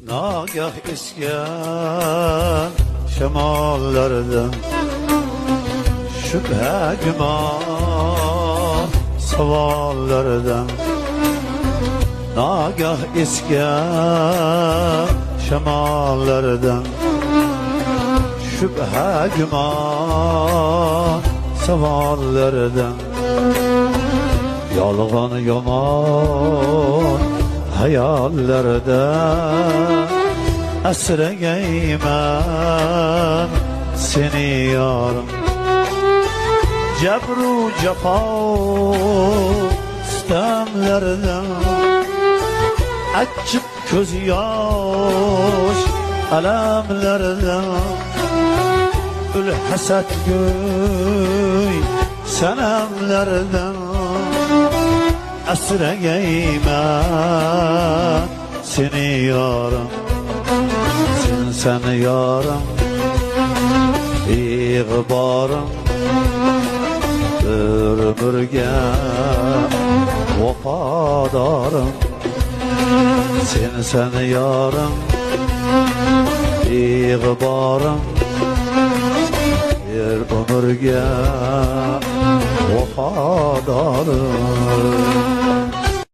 Nagah esgan şemallardan şüphe güman savallardan Nagah esgan şemallardan şüphe güman savallardan Yalgan yaman hayallerden esregeymen seni yarım Cebru cefa istemlerden açık göz yaş alemlerden ül haset göy senemlerden esregeymen seni yarım sen yarım İğbarım ömürge vafadarım sen yarım İğbarım bir ömürge vafadarım